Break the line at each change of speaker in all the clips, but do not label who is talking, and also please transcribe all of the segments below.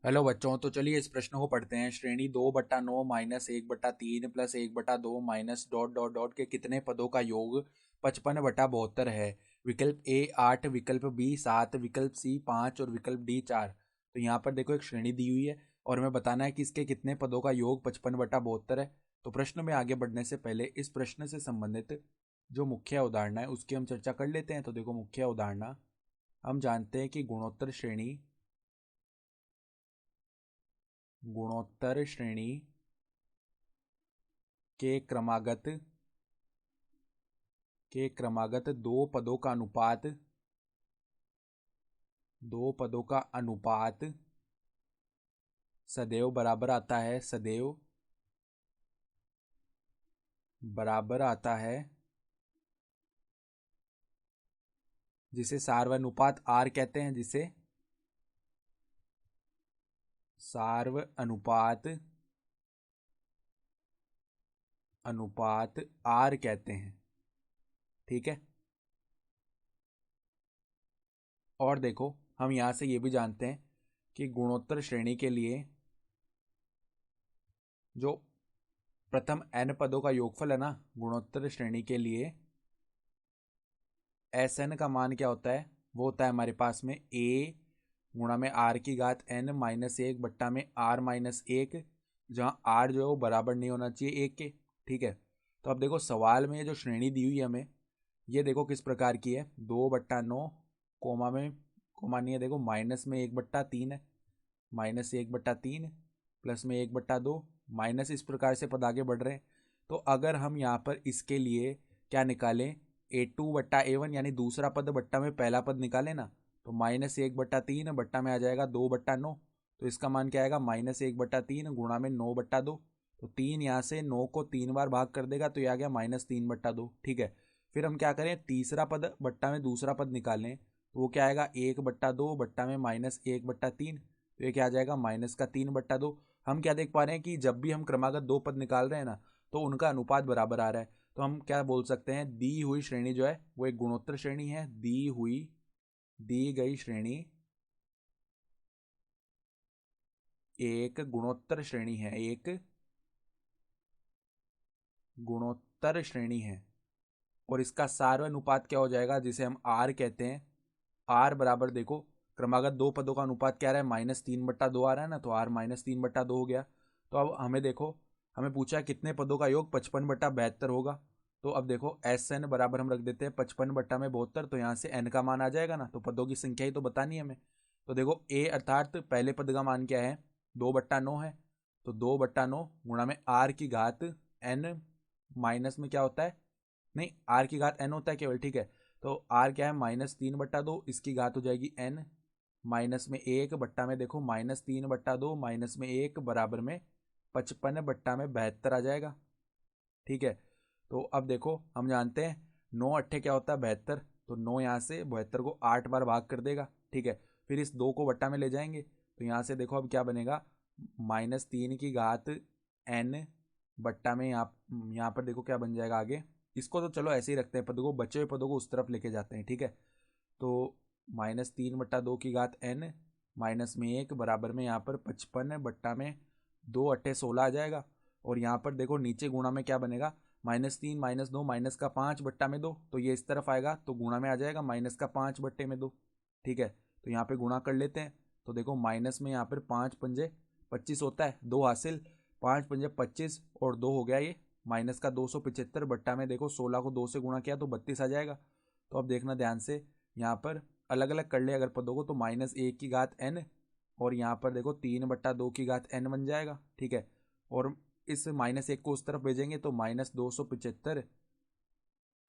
Hello बच्चों, तो चलिए इस प्रश्न को पढ़ते हैं। श्रेणी 2/9 -1/3 plus 1/2 minus dot dot dot के कितने पदों का योग 55/72 है। विकल्प ए 8, विकल्प बी 7, विकल्प सी 5 और विकल्प डी 4। तो यहाँ पर देखो एक श्रेणी दी हुई है और हमें बताना है कि इसके कितने पदों का योग 55/72 है। तो प्रश्न में आगे बढ़ने से पहले इस प्रश्न से संबंधित जो मुख्य अवधारणा है उसकी हम चर्चा कर लेते हैं। तो देखो, मुख्य अवधारणा हम जानते हैं कि गुणोत्तर श्रेणी के क्रमागत दो पदों का अनुपात सदैव बराबर आता है, जिसे सार्वनुपात आर कहते हैं, सार्वनुपात आर कहते हैं। ठीक है। और देखो, हम यहां से ये भी जानते हैं कि गुणोत्तर श्रेणी के लिए जो प्रथम n पदों का योगफल है ना, गुणोत्तर श्रेणी के लिए एस एन का मान क्या होता है? वो होता है हमारे पास में ए गुणा में आर की घात एन -1 बट्टा में आर -1, जहाँ आर जो है वो बराबर नहीं होना चाहिए एक के। ठीक है। तो अब देखो, सवाल में जो श्रेणी दी हुई है हमें, ये देखो किस प्रकार की है। 2/9 कोमा नहीं है, देखो माइनस में 1/3 है, -1/3 प्लस में 1/2 माइनस, इस प्रकार से पद आगे बढ़ रहे हैं। तो अगर हम यहाँ पर इसके लिए क्या निकालें, A2/A1 यानी दूसरा पद बट्टा में पहला पद निकालें ना, तो -1/3 बट्टा में आ जाएगा 2/9। तो इसका मान क्या आएगा? -1/3 गुणा में 9/2। तो 3 यहाँ से 9 को 3 बार भाग कर देगा, तो ये आ गया -3/2। ठीक है। फिर हम क्या करें, तीसरा पद बट्टा में दूसरा पद निकालें, तो वो क्या आएगा? 1/2 बट्टा में -1/3। तो ये क्या आ जाएगा? -3/2। हम क्या देख पा रहे हैं कि जब भी हम क्रमागत दो पद निकाल रहे हैं ना, तो उनका अनुपात बराबर आ रहा है। तो हम क्या बोल सकते हैं, दी हुई श्रेणी जो है वो एक गुणोत्तर श्रेणी है। दी गई श्रेणी एक गुणोत्तर श्रेणी है, एक गुणोत्तर श्रेणी है। और इसका सार्वनुपात क्या हो जाएगा, जिसे हम आर कहते हैं। आर बराबर देखो, क्रमागत दो पदों का अनुपात क्या आ रहा है? -3/2 आ रहा है ना, तो आर -3/2 हो गया। तो अब हमें देखो, हमें पूछा है कितने पदों का योग 55/72 होगा। तो अब देखो, एस एन बराबर हम रख देते हैं 55/72। तो यहाँ से एन का मान आ जाएगा ना, तो पदों की संख्या ही तो बतानी है हमें। तो देखो, ए अर्थात पहले पद का मान क्या है? 2/9 है। तो 2/9 गुणा में आर की घात एन, माइनस में क्या होता है? नहीं, आर की घात एन होता है केवल। ठीक है। तो आर क्या है? -3/2, इसकी घात हो जाएगी एन, माइनस में 1 बट्टा में देखो -3/2 माइनस में 1 बराबर में 55/72 आ जाएगा। ठीक है। तो अब देखो, हम जानते हैं 9 अट्ठे क्या होता है? 72। तो 9 यहाँ से 72 को 8 बार भाग कर देगा। ठीक है। फिर इस 2 को बट्टा में ले जाएंगे, तो यहाँ से देखो अब क्या बनेगा? -3 की घात एन बट्टा में यहाँ पर देखो क्या बन जाएगा आगे। इसको तो चलो ऐसे ही रखते हैं, पदों को, बचे हुए पदों को उस तरफ लेके जाते हैं। ठीक है। तो -3/2 की घात एन माइनस में 1 बराबर में यहाँ पर 55 बट्टा में 2 अट्ठे 16 आ जाएगा। और यहाँ पर देखो नीचे गुणा में क्या बनेगा? -3 -2 माइनस का 5/2, तो ये इस तरफ आएगा, तो गुणा में आ जाएगा -5/2। ठीक है। तो यहाँ पे गुणा कर लेते हैं। तो देखो, माइनस में यहाँ पर 5×5 = 25 होता है, 2 हासिल, 5×5 = 25 और 2 हो गया ये -275 बट्टा में देखो 16 को 2 से गुणा किया तो 32 आ जाएगा। तो अब देखना ध्यान से, यहाँ पर अलग अलग कर ले अगर पदों को, तो -1 की घात एन और यहाँ पर देखो 3/2 की घात एन बन जाएगा। ठीक है। और इस -1 को उस तरफ भेजेंगे तो -275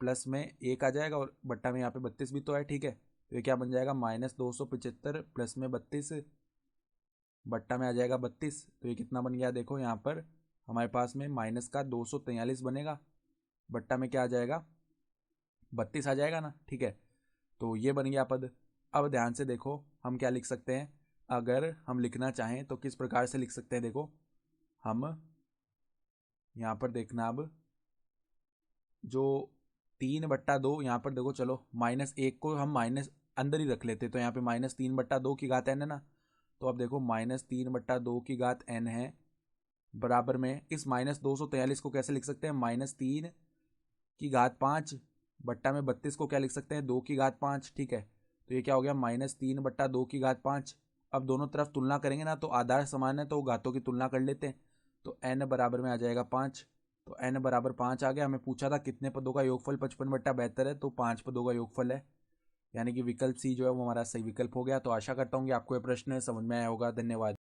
प्लस में 1 आ जाएगा और बट्टा में यहाँ पे 32 भी तो है। ठीक है। तो ये क्या बन जाएगा? -275 प्लस में 32 बट्टा में आ जाएगा 32। तो ये कितना बन गया? देखो यहाँ पर हमारे पास में माइनस का 243 बनेगा, बट्टा में क्या आ जाएगा? 32 आ जाएगा ना। ठीक है। तो ये बन गया पद। अब ध्यान से देखो, हम क्या लिख सकते हैं? अगर हम लिखना चाहें तो किस प्रकार से लिख सकते हैं? देखो, हम यहाँ पर देखना, अब जो 3/2 यहाँ पर देखो, चलो -1 को हम माइनस अंदर ही रख लेते, तो यहाँ पे -3/2 की घात एन है ना, तो अब देखो -3/2 की घात n है, बराबर में इस -243 को कैसे लिख सकते हैं, -3 की घात 5 बट्टा में 32 को क्या लिख सकते हैं, 2 की घात 5। ठीक है, तो ये क्या हो गया, -3/2 की घात 5। अब दोनों तरफ तुलना करेंगे ना, तो आधार समान है तो घातों की तुलना कर लेते हैं। तो n बराबर में आ जाएगा 5। तो n बराबर 5 आ गया। हमें पूछा था कितने पदों का योगफल 55/72 है, तो 5 पदों का योगफल है, यानी कि विकल्प सी जो है वो हमारा सही विकल्प हो गया। तो आशा करता हूँ कि आपको ये प्रश्न समझ में आया होगा। धन्यवाद।